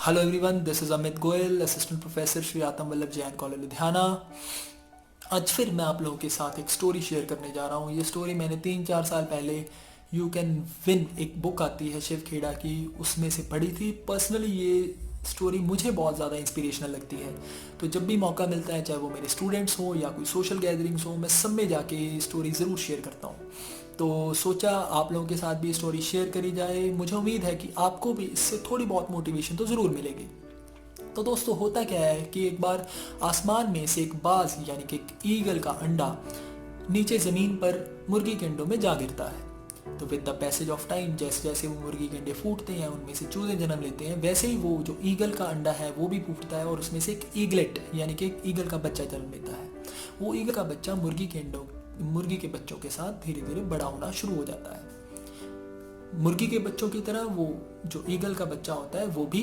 Hello everyone, this is Amit Goyal, assistant professor Shri आत्म Vallabh Jain college Ludhiana. आज फिर मैं आप लोगों के साथ एक स्टोरी शेयर करने जा रहा हूँ। ये स्टोरी मैंने 3-4 साल पहले यू कैन विन एक बुक आती है शिव खेड़ा की, उसमें से पढ़ी थी। पर्सनली ये स्टोरी मुझे बहुत ज़्यादा इंस्पिरेशनल लगती है। तो जब भी मौका मिलता है, चाहे वो मेरे स्टूडेंट्स हो या कोई सोशल गैदरिंग्स हो, मैं सब में जाके ये स्टोरी ज़रूर शेयर करता हूँ। तो सोचा आप लोगों के साथ भी स्टोरी शेयर करी जाए। मुझे उम्मीद है कि आपको भी इससे थोड़ी बहुत मोटिवेशन तो ज़रूर मिलेगी। तो दोस्तों, होता क्या है कि एक बार आसमान में से एक बाज यानी कि एक ईगल का अंडा नीचे ज़मीन पर मुर्गी के अंडों में जा गिरता है। तो with the passage of time, जैसे जैसे वो मुर्गी के अंडे फूटते हैं, उनमें से चूजे जन्म लेते हैं, वैसे ही वो जो ईगल का अंडा है वो भी फूटता है और उसमें से एक ईगलेट यानी कि एक ईगल का बच्चा जन्म लेता है। वो ईगल का बच्चा मुर्गी के बच्चों के साथ धीरे धीरे बड़ा होना शुरू हो जाता है। मुर्गी के बच्चों की तरह वो जो ईगल का बच्चा होता है वो भी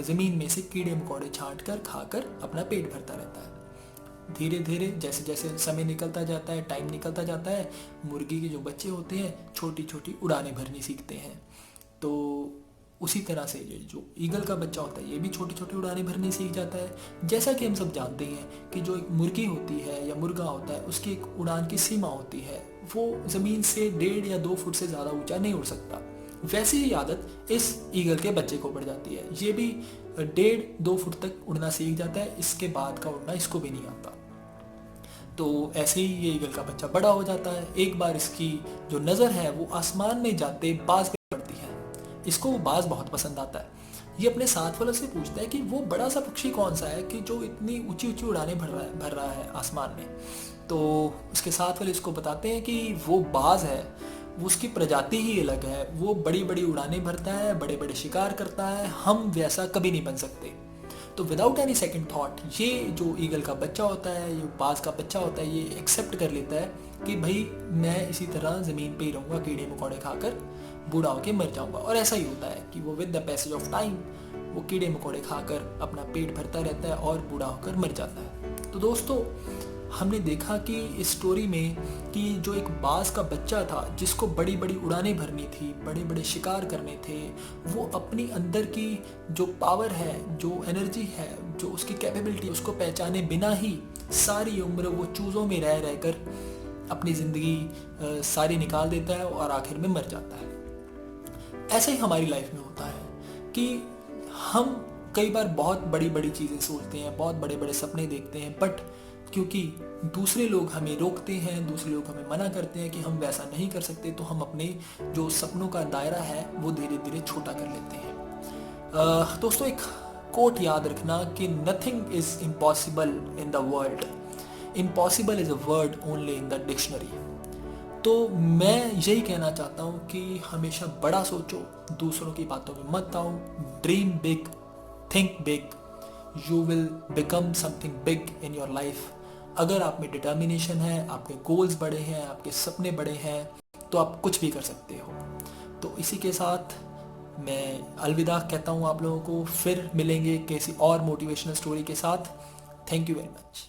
ज़मीन में से कीड़े मकोड़े छांट कर खाकर अपना पेट भरता रहता है। धीरे धीरे जैसे जैसे समय निकलता जाता है, टाइम निकलता जाता है, मुर्गी के जो बच्चे होते हैं छोटी छोटी उड़ानें भरनी सीखते हैं। तो उसी तरह से ये जो ईगल का बच्चा होता है ये भी छोटी छोटी उड़ानें भरनी सीख जाता है। जैसा कि हम सब जानते हैं कि जो एक मुर्गी होती है या मुर्गा होता है, उसकी एक उड़ान की सीमा होती है। वो ज़मीन से 1.5 या 2 फुट से ज़्यादा ऊंचा नहीं उड़ सकता। वैसी ही आदत इस ईगल के बच्चे को पड़ जाती है। ये भी 1.5-2 फुट तक उड़ना सीख जाता है। इसके बाद का उड़ना इसको भी नहीं आता। तो ऐसे ही ये ईगल का बच्चा बड़ा हो जाता है। एक बार इसकी जो नज़र है वो आसमान में जाते बाज पे पड़ती है। इसको वो बाज बहुत पसंद आता है। ये अपने साथ वालों से पूछता है कि वो बड़ा सा पक्षी कौन सा है कि जो इतनी ऊंची ऊंची उड़ानें भर रहा है आसमान में। तो उसके साथ वाले इसको बताते हैं कि वो बाज है, वो उसकी प्रजाति ही अलग है। वो बड़ी बड़ी उड़ानें भरता है, बड़े बड़े शिकार करता है, हम वैसा कभी नहीं बन सकते। तो विदाउट एनी सेकंड थॉट ये जो ईगल का बच्चा होता है, ये बाज का बच्चा होता है, ये एक्सेप्ट कर लेता है कि भाई मैं इसी तरह ज़मीन पे ही रहूँगा, कीड़े मकोड़े खाकर बूढ़ा होकर मर जाऊँगा। और ऐसा ही होता है कि वो with the passage of time वो कीड़े मकोड़े खाकर अपना पेट भरता रहता है और बूढ़ा होकर मर जाता है। तो दोस्तों, हमने देखा कि इस स्टोरी में कि जो एक बाज का बच्चा था जिसको बड़ी बड़ी उड़ानें भरनी थी, बड़े बड़े शिकार करने थे, वो अपनी अंदर की जो पावर है, जो एनर्जी है, जो उसकी कैपेबिलिटी, उसको पहचाने बिना ही सारी उम्र वो चूज़ों में रह रहकर अपनी ज़िंदगी सारी निकाल देता है और आखिर में मर जाता है। ऐसा ही हमारी लाइफ में होता है कि हम कई बार बहुत बड़ी बड़ी चीज़ें सोचते हैं, बहुत बड़े बड़े सपने देखते हैं, बट क्योंकि दूसरे लोग हमें रोकते हैं, दूसरे लोग हमें मना करते हैं कि हम वैसा नहीं कर सकते, तो हम अपने जो सपनों का दायरा है वो धीरे धीरे छोटा कर लेते हैं। दोस्तों, एक कोट याद रखना कि nothing is impossible in the world, impossible is a word only in the dictionary. तो मैं यही कहना चाहता हूँ कि हमेशा बड़ा सोचो, दूसरों की बातों में मत आओ, dream big, think big, you will become something big in your life. अगर आप में डिटर्मिनेशन है, आपके गोल्स बड़े हैं, आपके सपने बड़े हैं, तो आप कुछ भी कर सकते हो। तो इसी के साथ मैं अलविदा कहता हूँ आप लोगों को। फिर मिलेंगे किसी और मोटिवेशनल स्टोरी के साथ। Thank you very much.